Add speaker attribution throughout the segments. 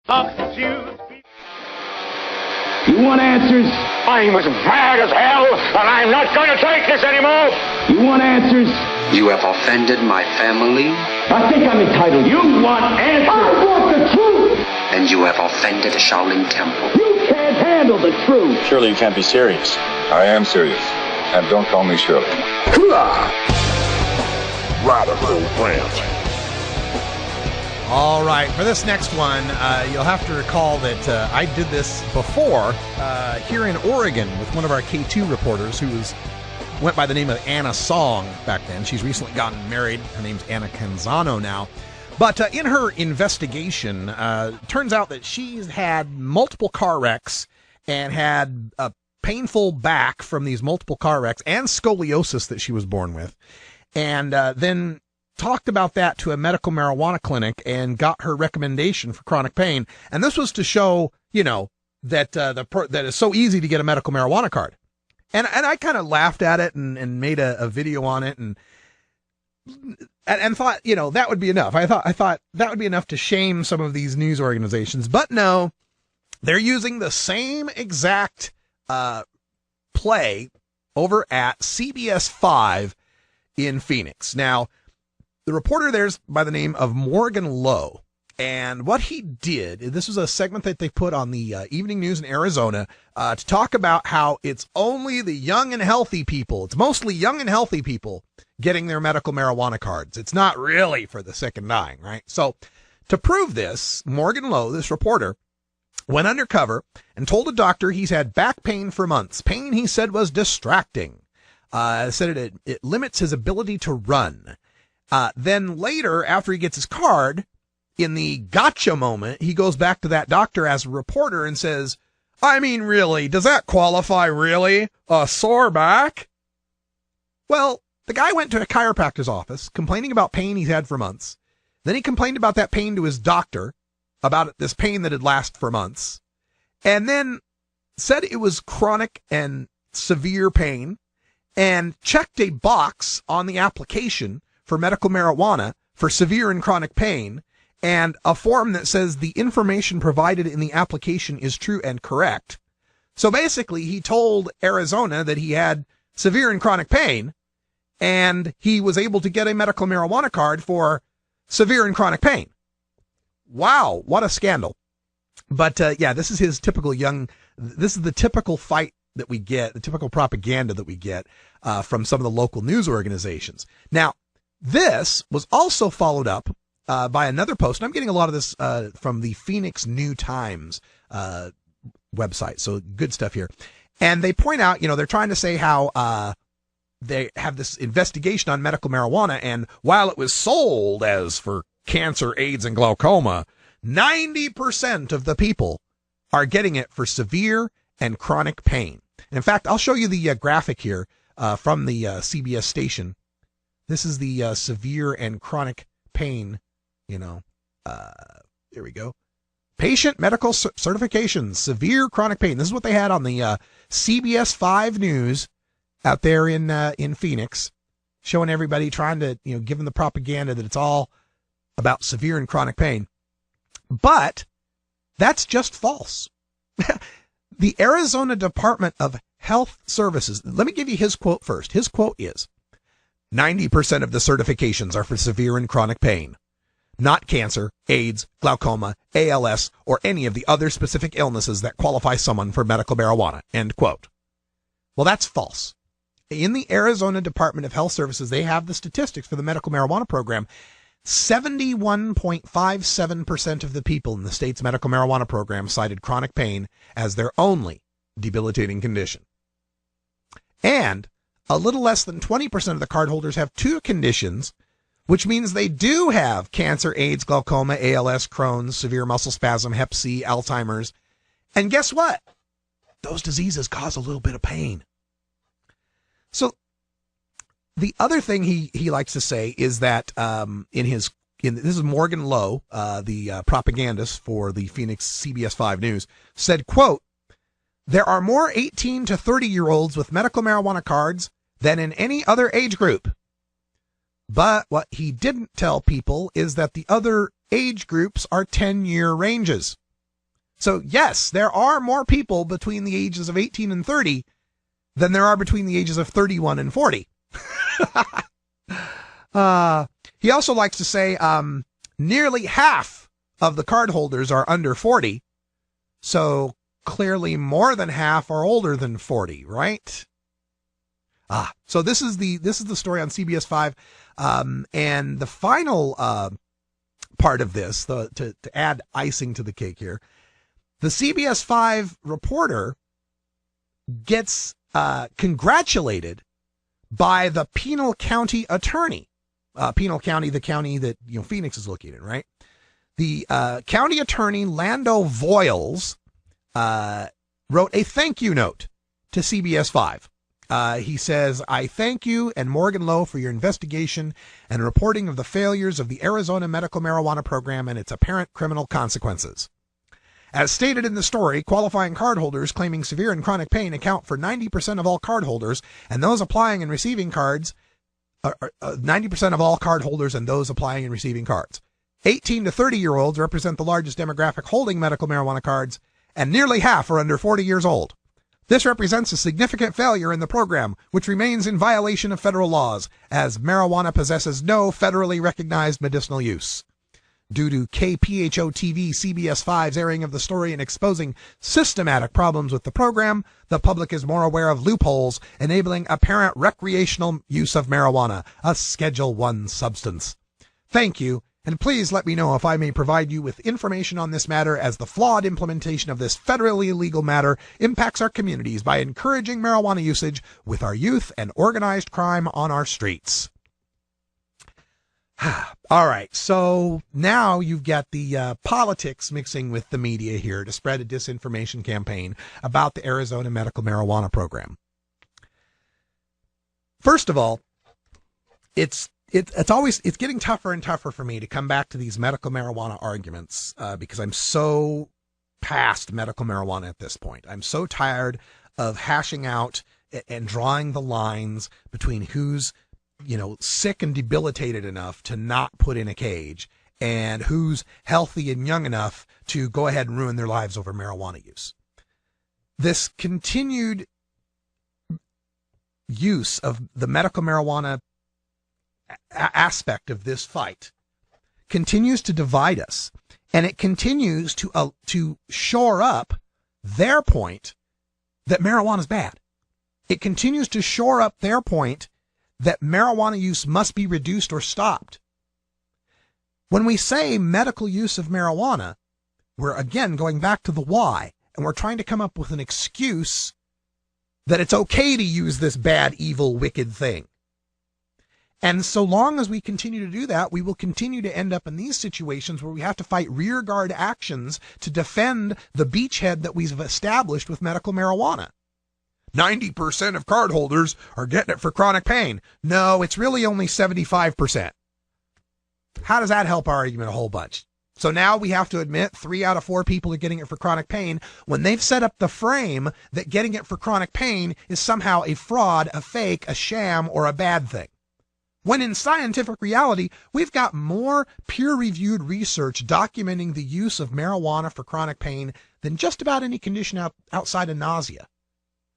Speaker 1: You want answers?
Speaker 2: I'm as mad as hell, and I'm not going to take this anymore.
Speaker 1: You want answers?
Speaker 3: You have offended my family.
Speaker 1: I think I'm entitled. You want answers? I want the truth.
Speaker 3: And you have offended the Shaolin Temple.
Speaker 1: You can't handle the truth.
Speaker 4: Surely you can't be serious.
Speaker 5: I am serious. And don't call me Shirley.
Speaker 2: Radical Rant.
Speaker 6: All right, for this next one, you'll have to recall that I did this before here in Oregon with one of our K2 reporters who went by the name of Anna Song back then. She's recently gotten married. Her name's Anna Canzano now. But in her investigation, turns out that she's had multiple car wrecks and had a painful back from these multiple car wrecks and scoliosis that she was born with. And then talked about that to a medical marijuana clinic and got her recommendation for chronic pain. And this was to show, that that it's so easy to get a medical marijuana card. And I kind of laughed at it and made a video on it and thought, that would be enough. I thought that would be enough to shame some of these news organizations. But no, they're using the same exact play over at CBS 5 in Phoenix. Now, the reporter there's by the name of Morgan Lowe. And what he did, this was a segment that they put on the evening news in Arizona to talk about how it's only the young and healthy people. It's mostly young and healthy people getting their medical marijuana cards. It's not really for the sick and dying, right? So to prove this, Morgan Lowe, this reporter, went undercover and told a doctor he's had back pain for months. Pain, he said, was distracting. Said it limits his ability to run. Then later, after he gets his card, in the gotcha moment, he goes back to that doctor as a reporter and says, I mean, really, does that qualify, really? A sore back? Well, the guy went to a chiropractor's office complaining about pain he's had for months. Then he complained about that pain to his doctor, about this pain that had lasted for months, and then said it was chronic and severe pain, and checked a box on the application for medical marijuana for severe and chronic pain, and a form that says the information provided in the application is true and correct. So basically, he told Arizona that he had severe and chronic pain, and he was able to get a medical marijuana card for severe and chronic pain. Wow, what a scandal. But this is his typical this is the typical fight that we get, the typical propaganda that we get from some of the local news organizations. Now, this was also followed up by another post, and I'm getting a lot of this from the Phoenix New Times website, so good stuff here. And they point out, they're trying to say how they have this investigation on medical marijuana, and while it was sold as for cancer, AIDS, and glaucoma, 90% of the people are getting it for severe and chronic pain. And in fact, I'll show you the graphic here from the CBS station. This is the severe and chronic pain, there we go. Patient medical certifications, severe chronic pain. This is what they had on the CBS 5 News out there in Phoenix, showing everybody, trying to, give them the propaganda that it's all about severe and chronic pain. But that's just false. The Arizona Department of Health Services, let me give you his quote first. His quote is, 90% of the certifications are for severe and chronic pain, not cancer, AIDS, glaucoma, ALS, or any of the other specific illnesses that qualify someone for medical marijuana, end quote. Well, that's false. In the Arizona Department of Health Services, they have the statistics for the medical marijuana program. 71.57% of the people in the state's medical marijuana program cited chronic pain as their only debilitating condition. And a little less than 20% of the cardholders have two conditions, which means they do have cancer, AIDS, glaucoma, ALS, Crohn's, severe muscle spasm, Hep C, Alzheimer's. And guess what? Those diseases cause a little bit of pain. So the other thing he likes to say is that this is Morgan Lowe, the propagandist for the Phoenix CBS 5 News, said, quote, there are more 18 to 30-year-olds with medical marijuana cards than in any other age group. But what he didn't tell people is that the other age groups are 10-year ranges. So yes, there are more people between the ages of 18 and 30 than there are between the ages of 31 and 40. He also likes to say nearly half of the cardholders are under 40. So clearly more than half are older than 40, right? So this is the story on CBS 5. And the final part of this, to add icing to the cake here, the CBS 5 reporter gets congratulated by the Pinal County attorney. Pinal County, the county that Phoenix is located in, right? The county attorney, Lando Voiles, wrote a thank you note to CBS 5. He says, "I thank you and Morgan Lowe for your investigation and reporting of the failures of the Arizona medical marijuana program and its apparent criminal consequences. As stated in the story, qualifying cardholders claiming severe and chronic pain account for 90% of all cardholders, and those applying and receiving cards, 90% of all cardholders and those applying and receiving cards. 18 to 30-year-olds represent the largest demographic holding medical marijuana cards, and nearly half are under 40 years old. This represents a significant failure in the program, which remains in violation of federal laws, as marijuana possesses no federally recognized medicinal use. Due to KPHO-TV CBS 5's airing of the story and exposing systematic problems with the program, the public is more aware of loopholes enabling apparent recreational use of marijuana, a Schedule I substance. Thank you, and please let me know if I may provide you with information on this matter, as the flawed implementation of this federally illegal matter impacts our communities by encouraging marijuana usage with our youth and organized crime on our streets." All right, so now you've got the politics mixing with the media here to spread a disinformation campaign about the Arizona medical marijuana program. First of all, it's getting tougher and tougher for me to come back to these medical marijuana arguments because I'm so past medical marijuana at this point. I'm so tired of hashing out and drawing the lines between who's sick and debilitated enough to not put in a cage and who's healthy and young enough to go ahead and ruin their lives over marijuana use. This continued use of the medical marijuana aspect of this fight continues to divide us, and it continues to shore up their point that marijuana is bad. It continues to shore up their point that marijuana use must be reduced or stopped. When we say medical use of marijuana, we're again going back to the why, and we're trying to come up with an excuse that it's okay to use this bad, evil, wicked thing. And so long as we continue to do that, we will continue to end up in these situations where we have to fight rearguard actions to defend the beachhead that we've established with medical marijuana. 90% of cardholders are getting it for chronic pain. No, it's really only 75%. How does that help our argument a whole bunch? So now we have to admit 3 out of 4 people are getting it for chronic pain when they've set up the frame that getting it for chronic pain is somehow a fraud, a fake, a sham, or a bad thing. When in scientific reality, we've got more peer-reviewed research documenting the use of marijuana for chronic pain than just about any condition outside of nausea.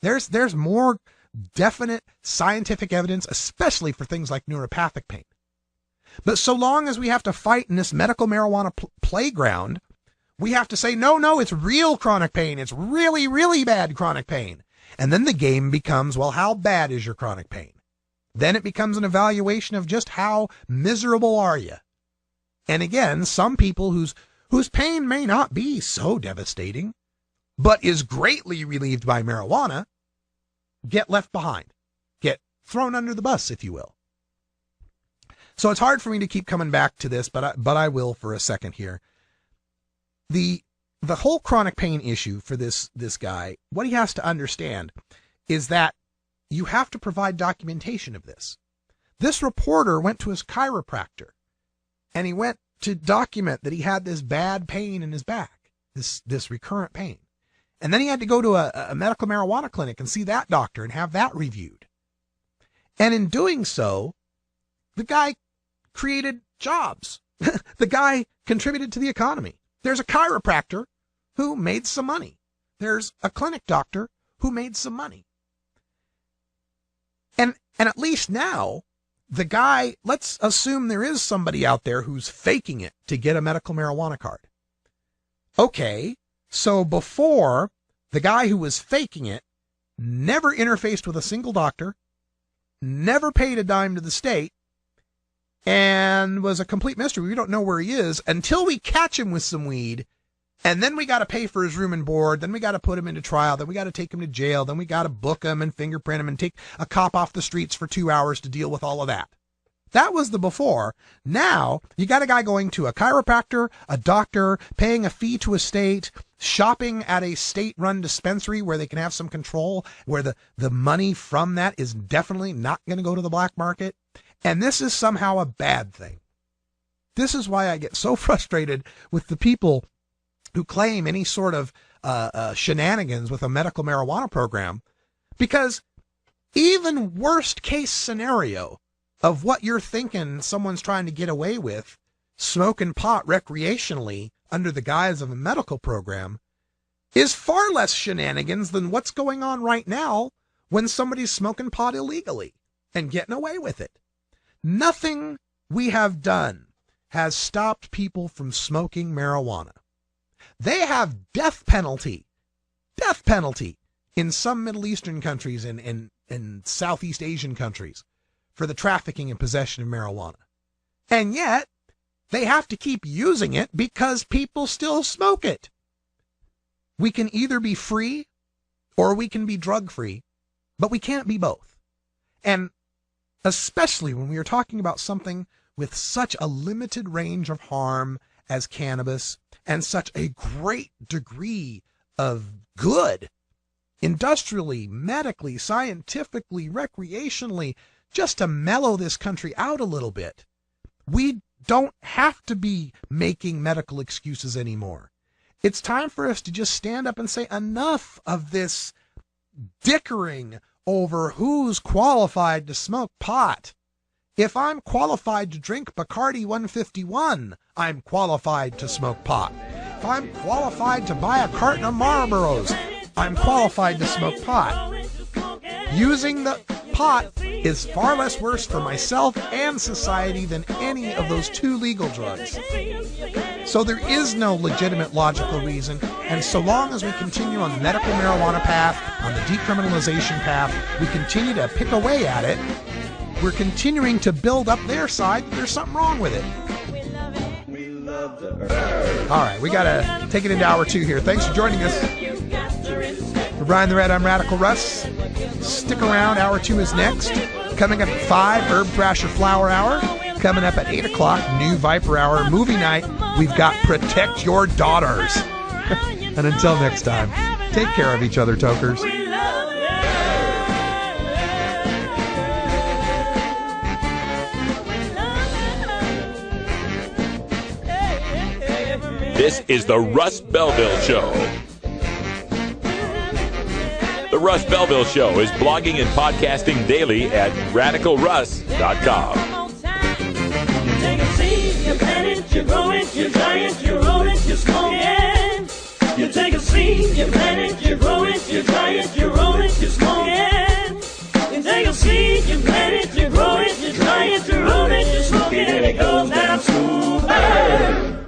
Speaker 6: There's more definite scientific evidence, especially for things like neuropathic pain. But so long as we have to fight in this medical marijuana playground, we have to say, no, it's real chronic pain. It's really, really bad chronic pain. And then the game becomes, well, how bad is your chronic pain? Then it becomes an evaluation of just how miserable are you. And again, some people whose pain may not be so devastating, but is greatly relieved by marijuana, get left behind, get thrown under the bus, if you will. So it's hard for me to keep coming back to this, but I will for a second here. The whole chronic pain issue for this guy, what he has to understand is that you have to provide documentation of this. This reporter went to his chiropractor, and he went to document that he had this bad pain in his back, this recurrent pain. And then he had to go to a medical marijuana clinic and see that doctor and have that reviewed. And in doing so, the guy created jobs. The guy contributed to the economy. There's a chiropractor who made some money. There's a clinic doctor who made some money. And at least now, the guy, let's assume there is somebody out there who's faking it to get a medical marijuana card. Okay, so before, the guy who was faking it never interfaced with a single doctor, never paid a dime to the state, and was a complete mystery. We don't know where he is until we catch him with some weed, and then we got to pay for his room and board, then we got to put him into trial, then we got to take him to jail, then we got to book him and fingerprint him and take a cop off the streets for 2 hours to deal with all of that. That was the before. Now, you got a guy going to a chiropractor, a doctor, paying a fee to a state, shopping at a state-run dispensary where they can have some control, where the money from that is definitely not going to go to the black market. And this is somehow a bad thing. This is why I get so frustrated with the people who claim any sort of shenanigans with a medical marijuana program, because even worst case scenario of what you're thinking someone's trying to get away with, smoking pot recreationally under the guise of a medical program, is far less shenanigans than what's going on right now when somebody's smoking pot illegally and getting away with it. Nothing we have done has stopped people from smoking marijuana. They have death penalty in some Middle Eastern countries and Southeast Asian countries for the trafficking and possession of marijuana. And yet, they have to keep using it because people still smoke it. We can either be free or we can be drug-free, but we can't be both. And especially when we are talking about something with such a limited range of harm as cannabis and such a great degree of good, industrially, medically, scientifically, recreationally, just to mellow this country out a little bit. We don't have to be making medical excuses anymore. It's time for us to just stand up and say enough of this dickering over who's qualified to smoke pot. If I'm qualified to drink Bacardi 151, I'm qualified to smoke pot. If I'm qualified to buy a carton of Marlboros, I'm qualified to smoke pot. Using the pot is far less worse for myself and society than any of those two legal drugs. So there is no legitimate logical reason, and so long as we continue on the medical marijuana path, on the decriminalization path, we continue to pick away at it, we're continuing to build up their side that there's something wrong with it. All right, we got to take it into hour 2 here. Thanks for joining us. For Brian the Red, I'm Radical Russ. Stick around. Hour 2 is next. Coming up at 5, Herb Thrasher Flower Hour. Coming up at 8 o'clock, New Viper Hour. Movie night, we've got Protect Your Daughters. And until next time, take care of each other, tokers.
Speaker 4: This is the Russ Belville Show. The Russ Belville Show is blogging and podcasting daily at radicalruss.com.
Speaker 7: You take a seed, you plant it, you grow it, you dry it, you roll it, you smoke it. You take a seed, you plant it, you grow it, you dry it, you roll it, you smoke it. You take a seed, you plant it, you grow it, you dry it, you roll it, you smoke it, and it goes down smooth.